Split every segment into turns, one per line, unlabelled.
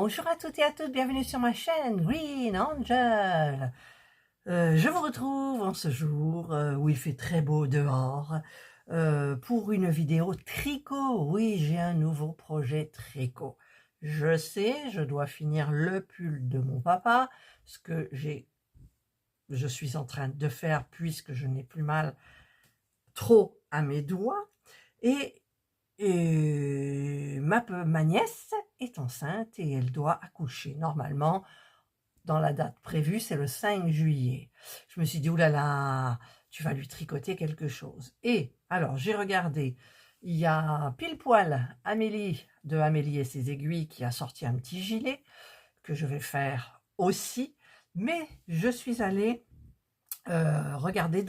Bonjour à toutes et à tous, bienvenue sur ma chaîne Green Angel. Je vous retrouve en ce jour où il fait très beau dehors pour une vidéo tricot. Oui, j'ai un nouveau projet tricot. Je sais, je dois finir le pull de mon papa, ce que je suis en train de faire puisque je n'ai plus mal trop à mes doigts. Et ma nièce est enceinte et elle doit accoucher. Normalement, dans la date prévue, c'est le 5 juillet. Je me suis dit, oulala, tu vas lui tricoter quelque chose. Et alors, j'ai regardé, il y a pile poil Amélie, de Amélie et ses aiguilles, qui a sorti un petit gilet que je vais faire aussi. Mais je suis allée regarder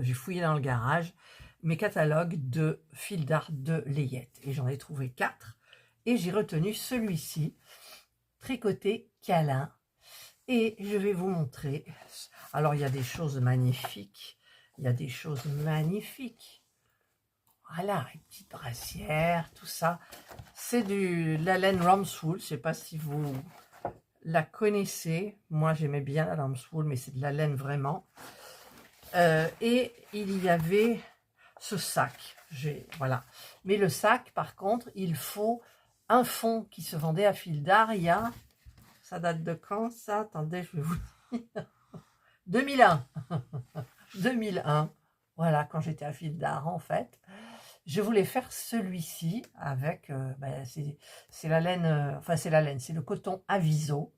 j'ai fouillé dans le garage, mes catalogues de fil d'art de layette. Et j'en ai trouvé 4. Et j'ai retenu celui-ci, tricoté câlin. Et je vais vous montrer. Alors, il y a des choses magnifiques. Il y a des choses magnifiques. Voilà, une petite brassière, tout ça. C'est de la laine Lambswool. Je ne sais pas si vous la connaissez. Moi, j'aimais bien la Lambswool, mais c'est de la laine vraiment. Et il y avait ce sac. Voilà. Mais le sac, par contre, il faut un fond qui se vendait à fil d'art. Il y a... Ça date de quand, ça? Attendez, je vais vous dire. 2001. 2001. Voilà, quand j'étais à fil d'art, en fait. Je voulais faire celui-ci avec... c'est la laine... c'est la laine, c'est le coton Aviso.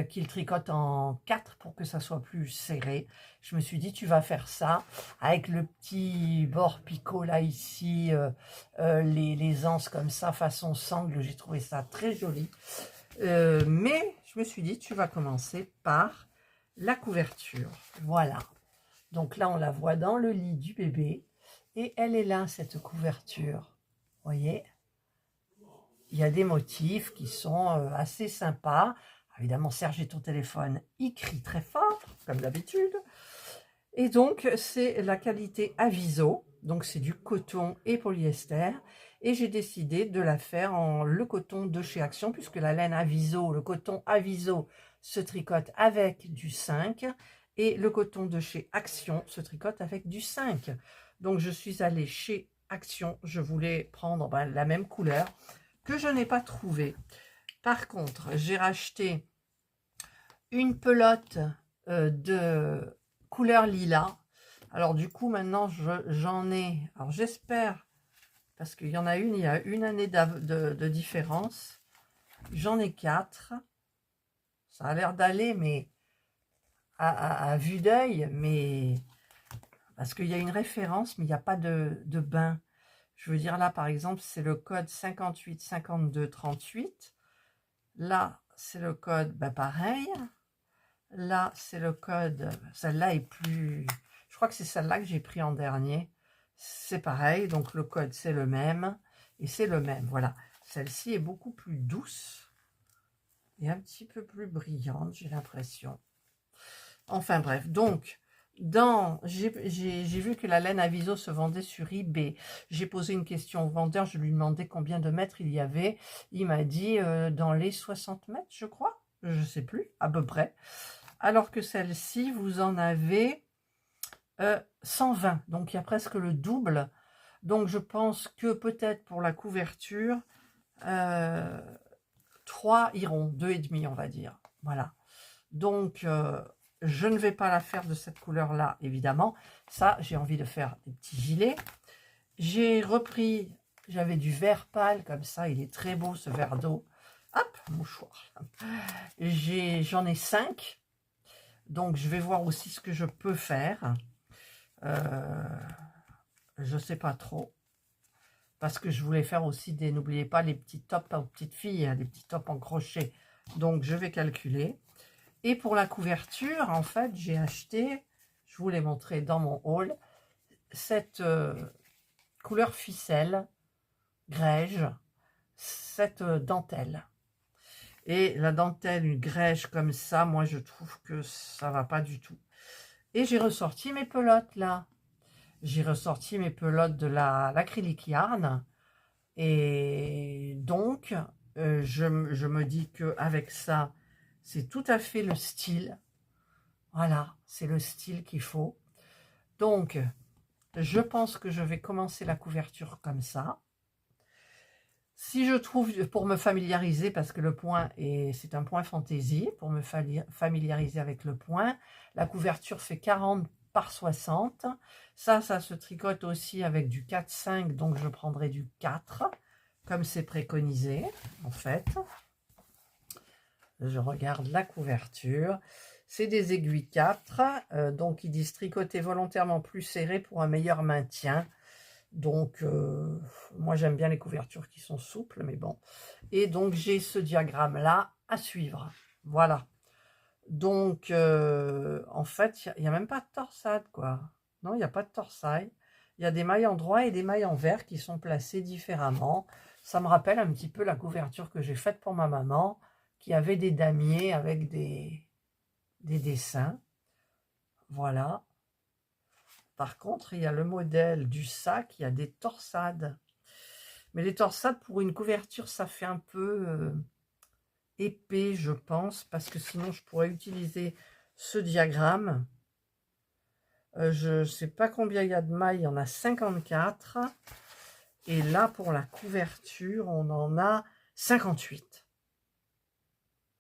Qu'il tricote en 4 pour que ça soit plus serré. Je me suis dit, tu vas faire ça avec le petit bord picot là, ici, les anses comme ça, façon sangle. J'ai trouvé ça très joli. Mais je me suis dit, tu vas commencer par la couverture. Voilà. Donc là, on la voit dans le lit du bébé. Et elle est là, cette couverture. Vous voyez? Il y a des motifs qui sont assez sympas. Évidemment, Serge est au téléphone, il crie très fort, comme d'habitude. Et donc, c'est la qualité Aviso. Donc, c'est du coton et polyester. Et j'ai décidé de la faire en le coton de chez Action, puisque la laine Aviso, le coton Aviso se tricote avec du 5. Et le coton de chez Action se tricote avec du 5. Donc, je suis allée chez Action. Je voulais prendre la même couleur que je n'ai pas trouvée. Par contre, j'ai racheté une pelote de couleur lilas. Alors du coup, maintenant, j'en ai... Alors j'espère, parce qu'il y en a une, il y a une année de différence. J'en ai 4. Ça a l'air d'aller, mais à vue d'œil, mais... Parce qu'il y a une référence, mais il n'y a pas de bain. Je veux dire, là, par exemple, c'est le code 58 52 38. Là, c'est le code, pareil. Là, c'est le code. Celle-là est plus... Je crois que c'est celle-là que j'ai pris en dernier. C'est pareil, donc le code, c'est le même. Et c'est le même, voilà. Celle-ci est beaucoup plus douce. Et un petit peu plus brillante, j'ai l'impression. Enfin bref, donc... J'ai vu que la laine Aviso se vendait sur eBay. J'ai posé une question au vendeur, je lui demandais combien de mètres il y avait. Il m'a dit dans les 60 mètres, je crois. Je ne sais plus, à peu près. Alors que celle-ci, vous en avez 120. Donc, il y a presque le double. Donc, je pense que peut-être pour la couverture, 3 iront, 2,5 on va dire. Voilà. Donc... je ne vais pas la faire de cette couleur-là, évidemment. Ça, j'ai envie de faire des petits gilets. J'ai repris, j'avais du vert pâle, comme ça. Il est très beau, ce vert d'eau. Hop, mouchoir. J'en ai 5. Donc, je vais voir aussi ce que je peux faire. Je ne sais pas trop. Parce que je voulais faire aussi des... N'oubliez pas les petits tops aux petites filles, hein, des petits tops en crochet. Donc, je vais calculer. Et pour la couverture, en fait, j'ai acheté, je vous l'ai montré dans mon haul, cette couleur ficelle, grège, cette dentelle. Et la dentelle, une grège comme ça, moi, je trouve que ça va pas du tout. Et j'ai ressorti mes pelotes, là. J'ai ressorti mes pelotes de l'acrylic yarn. Et donc, je me dis qu'avec ça, c'est tout à fait le style. Voilà, c'est le style qu'il faut. Donc, je pense que je vais commencer la couverture comme ça. Si je trouve, pour me familiariser, parce que le point, c'est un point fantaisie, pour me familiariser avec le point, la couverture fait 40 par 60. Ça se tricote aussi avec du 4-5, donc je prendrai du 4, comme c'est préconisé, en fait. Je regarde la couverture. C'est des aiguilles 4, donc ils disent tricoter volontairement plus serré pour un meilleur maintien. Donc, moi, j'aime bien les couvertures qui sont souples, mais bon. Et donc, j'ai ce diagramme-là à suivre. Voilà. Donc, en fait, il n'y a même pas de torsade, quoi. Non, il n'y a pas de torsade. Il y a des mailles en droit et des mailles en vert qui sont placées différemment. Ça me rappelle un petit peu la couverture que j'ai faite pour ma maman, qui avait des damiers avec des dessins. Voilà. Par contre, il y a le modèle du sac, il y a des torsades. Mais les torsades, pour une couverture, ça fait un peu épais, je pense, parce que sinon, je pourrais utiliser ce diagramme. Je ne sais pas combien il y a de mailles, il y en a 54. Et là, pour la couverture, on en a 58.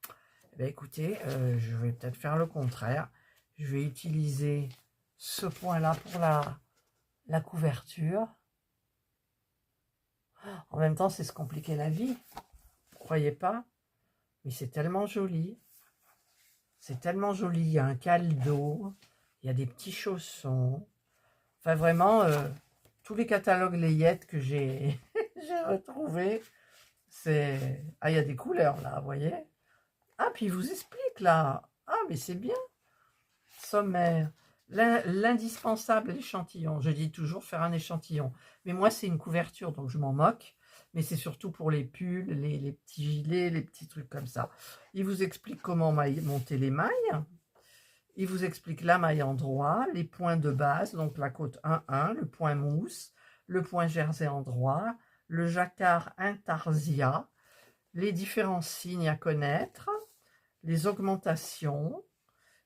Eh bien, écoutez, je vais peut-être faire le contraire. Je vais utiliser ce point-là pour la couverture. En même temps, c'est se compliquer la vie. Vous croyez pas? Mais c'est tellement joli. C'est tellement joli. Il y a un caldo. Il y a des petits chaussons. Enfin, vraiment, tous les catalogues layettes que j'ai retrouvés, c'est... Ah, il y a des couleurs, là, vous voyez? Ah, puis il vous explique, là. Ah, mais c'est bien. Sommaire. L'indispensable échantillon. Je dis toujours faire un échantillon. Mais moi, c'est une couverture, donc je m'en moque. Mais c'est surtout pour les pulls, les petits gilets, les petits trucs comme ça. Il vous explique comment monter les mailles. Il vous explique la maille en droit, les points de base, donc la côte 1-1, le point mousse, le point jersey en droit, le jacquard intarsia, les différents signes à connaître, les augmentations,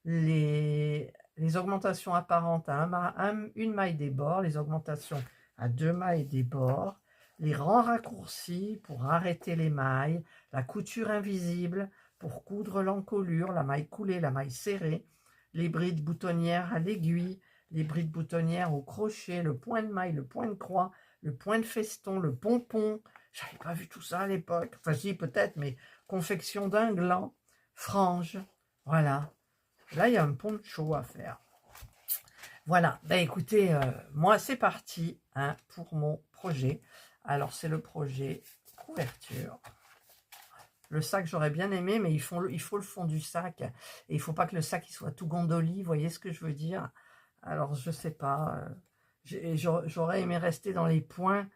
les augmentations apparentes à une maille des bords, les augmentations à 2 mailles des bords, les rangs raccourcis pour arrêter les mailles, la couture invisible pour coudre l'encolure, la maille coulée, la maille serrée, les brides boutonnières à l'aiguille, les brides boutonnières au crochet, le point de maille, le point de croix, le point de feston, le pompon. J'avais pas vu tout ça à l'époque. Enfin si, peut-être, mais confection d'un gland, frange, voilà. Là, il y a un poncho à faire. Voilà, ben écoutez, moi c'est parti hein, pour mon projet. Alors c'est le projet couverture. Le sac j'aurais bien aimé, mais il faut le fond du sac. Et il ne faut pas que le sac il soit tout gondoli, vous voyez ce que je veux dire? Alors je sais pas, j'aurais aimé rester dans les points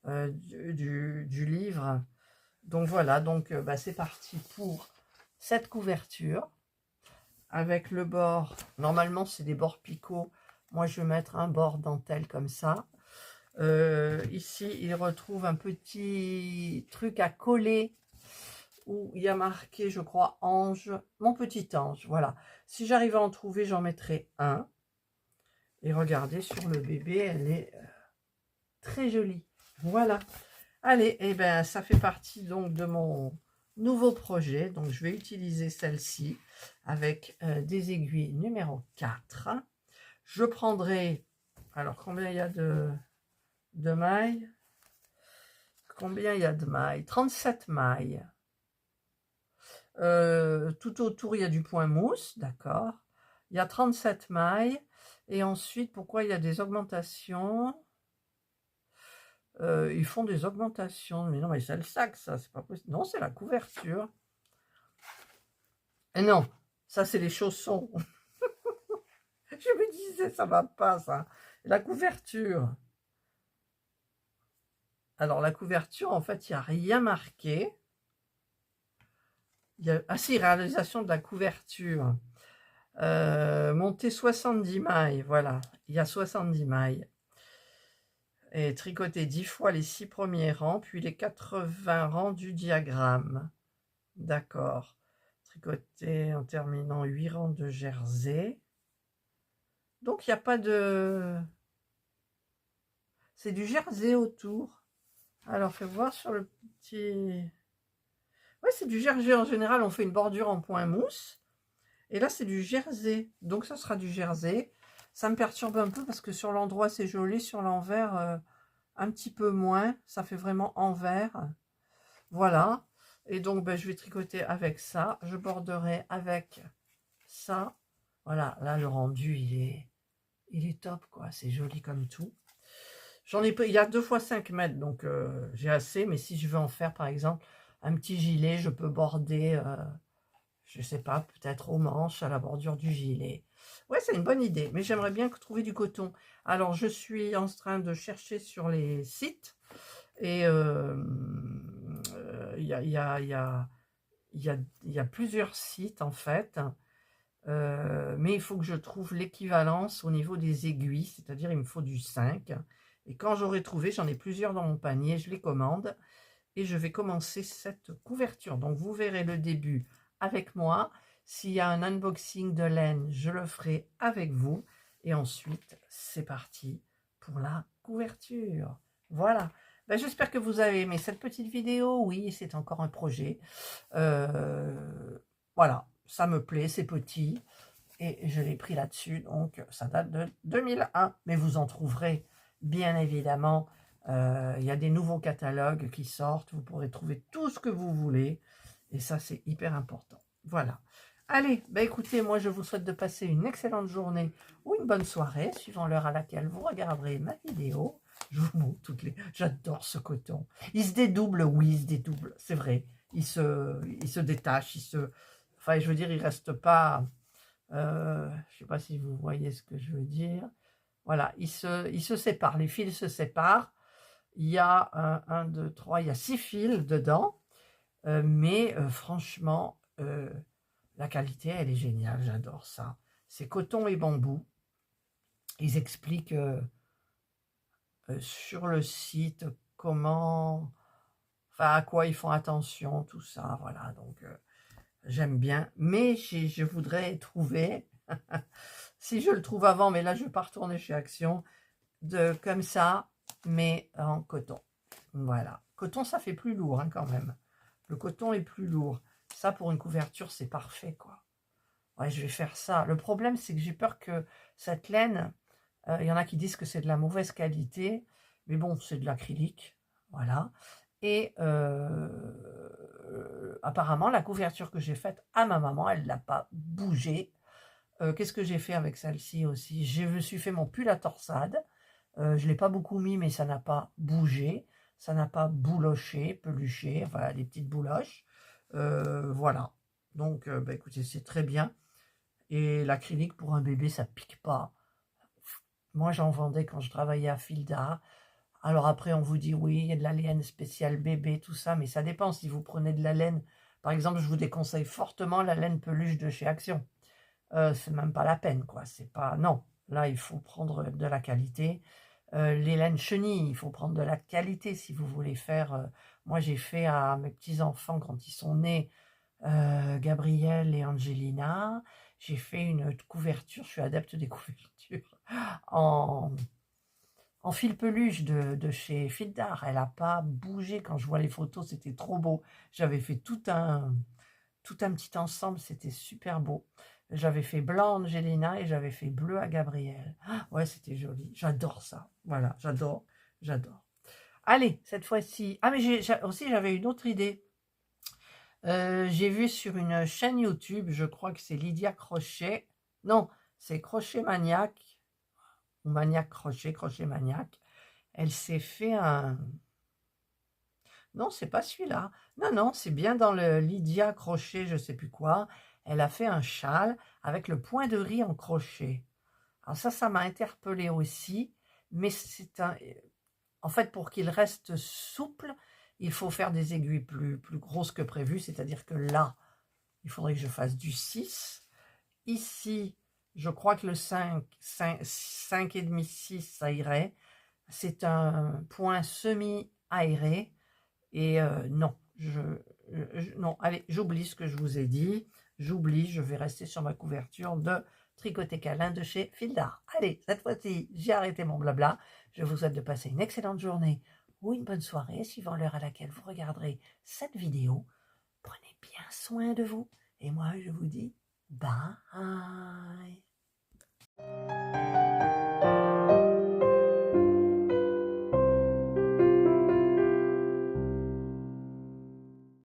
du livre. Donc voilà, donc bah, c'est parti pour cette couverture. Avec le bord, normalement c'est des bords picots, moi je vais mettre un bord dentelle comme ça. Ici il retrouve un petit truc à coller où il y a marqué je crois ange, mon petit ange, voilà. Si j'arrive à en trouver j'en mettrai un. Et regardez sur le bébé, elle est très jolie, voilà. Allez, et ben ça fait partie donc de mon nouveau projet, donc je vais utiliser celle-ci avec des aiguilles numéro 4. Je prendrai, alors combien il y a de mailles? Combien il y a de mailles? 37 mailles. Tout autour il y a du point mousse, d'accord. Il y a 37 mailles. Et ensuite, pourquoi il y a des augmentations? Ils font des augmentations. Mais non, mais c'est le sac, ça, c'est pas possible. Non, c'est la couverture. Et non, ça, c'est les chaussons. Je me disais, ça va pas, ça. La couverture. Alors, la couverture, en fait, il n'y a rien marqué. Ah si, réalisation de la couverture. Monter 70 mailles, voilà. Il y a 70 mailles. et tricoter 10 fois les 6 premiers rangs, puis les 80 rangs du diagramme. D'accord. Tricoter en terminant 8 rangs de jersey. Donc, il n'y a pas de... C'est du jersey autour. Alors, fais voir sur le petit... Ouais, c'est du jersey. En général, on fait une bordure en point mousse. Et là, c'est du jersey. Donc, ça sera du jersey. Ça me perturbe un peu parce que sur l'endroit, c'est joli. Sur l'envers, un petit peu moins. Ça fait vraiment envers. Voilà. Et donc, ben, je vais tricoter avec ça. Je borderai avec ça. Voilà. Là, le rendu, il est top, quoi. C'est joli comme tout. J'en ai il y a 2 fois 5 mètres, donc j'ai assez. Mais si je veux en faire, par exemple, un petit gilet, je peux border, je sais pas, peut-être aux manches, à la bordure du gilet. Ouais, c'est une bonne idée, mais j'aimerais bien trouver du coton. Alors, je suis en train de chercher sur les sites. Et il y a plusieurs sites, en fait. Mais il faut que je trouve l'équivalence au niveau des aiguilles, c'est-à-dire il me faut du 5. Et quand j'aurai trouvé, j'en ai plusieurs dans mon panier, je les commande et je vais commencer cette couverture. Donc vous verrez le début avec moi. S'il y a un unboxing de laine, je le ferai avec vous. Et ensuite, c'est parti pour la couverture. Voilà. Ben, j'espère que vous avez aimé cette petite vidéo. Oui, c'est encore un projet. Voilà, ça me plaît, c'est petit. Et je l'ai pris là-dessus, donc ça date de 2001. Mais vous en trouverez, bien évidemment. Il y a des nouveaux catalogues qui sortent. Vous pourrez trouver tout ce que vous voulez. Et ça, c'est hyper important. Voilà. Allez, bah écoutez, moi, je vous souhaite de passer une excellente journée ou une bonne soirée, suivant l'heure à laquelle vous regarderez ma vidéo. Je vous montre toutes les... J'adore ce coton. Il se dédouble, oui, il se dédouble, c'est vrai. Il se détache, Enfin, je veux dire, il reste pas... je ne sais pas si vous voyez ce que je veux dire. Voilà, il se sépare, les fils se séparent. Il y a 1, 2, 3, il y a 6 fils dedans. Mais franchement, la qualité, elle est géniale, j'adore ça. C'est coton et bambou. Ils expliquent sur le site comment, enfin à quoi ils font attention, tout ça, voilà. Donc j'aime bien, mais je voudrais trouver, si je le trouve avant, mais là je ne vais pas retourner chez Action, comme ça, mais en coton. Voilà. Coton, ça fait plus lourd hein, quand même. Le coton est plus lourd. Ça, pour une couverture, c'est parfait, quoi. Ouais, je vais faire ça. Le problème, c'est que j'ai peur que cette laine, il y en a qui disent que c'est de la mauvaise qualité, mais bon, c'est de l'acrylique, voilà. Et apparemment, la couverture que j'ai faite à ma maman, elle n'a pas bougé. Qu'est-ce que j'ai fait avec celle-ci aussi? Je me suis fait mon pull à torsade. Je ne l'ai pas beaucoup mis, mais ça n'a pas bougé. Ça n'a pas bouloché, peluché, enfin des petites bouloches. Voilà. Donc, bah, écoutez, c'est très bien. Et l'acrylique pour un bébé, ça pique pas. Moi, j'en vendais quand je travaillais à Filda. Alors après, on vous dit, oui, il y a de la laine spéciale bébé, tout ça, mais ça dépend si vous prenez de la laine. Par exemple, je vous déconseille fortement la laine peluche de chez Action. C'est même pas la peine, quoi. C'est pas... Non, là, il faut prendre de la qualité. Les laines chenilles, il faut prendre de la qualité si vous voulez faire... moi, j'ai fait à mes petits-enfants, quand ils sont nés, Gabriel et Angelina, j'ai fait une couverture, je suis adepte des couvertures, en fil peluche de chez Fildar. Elle n'a pas bougé. Quand je vois les photos, c'était trop beau. J'avais fait tout un petit ensemble, c'était super beau. J'avais fait blanc à Angelina et j'avais fait bleu à Gabriel. Ah, ouais, c'était joli. J'adore ça. Voilà, j'adore, j'adore. Allez, cette fois-ci... Ah, mais aussi, j'avais une autre idée. J'ai vu sur une chaîne YouTube, je crois que c'est Lydia Crochet. Non, c'est Crochet Maniac. Ou Maniac Crochet, Crochet Maniac. Elle s'est fait un... Non, c'est pas celui-là. Non, non, c'est bien dans le Lydia Crochet, je sais plus quoi. Elle a fait un châle avec le point de riz en crochet. Alors ça m'a interpellée aussi. Mais c'est un... En fait, pour qu'il reste souple, il faut faire des aiguilles plus grosses que prévu. C'est-à-dire que là, il faudrait que je fasse du 6. Ici, je crois que le 5,5, 6, ça irait. c'est un point semi-aéré. Et non, non, allez, j'oublie ce que je vous ai dit. J'oublie, je vais rester sur ma couverture de Tricoté Câlin de chez Fil d'Art. Allez, cette fois-ci, j'ai arrêté mon blabla. Je vous souhaite de passer une excellente journée ou une bonne soirée, suivant l'heure à laquelle vous regarderez cette vidéo. Prenez bien soin de vous. Et moi, je vous dis bye.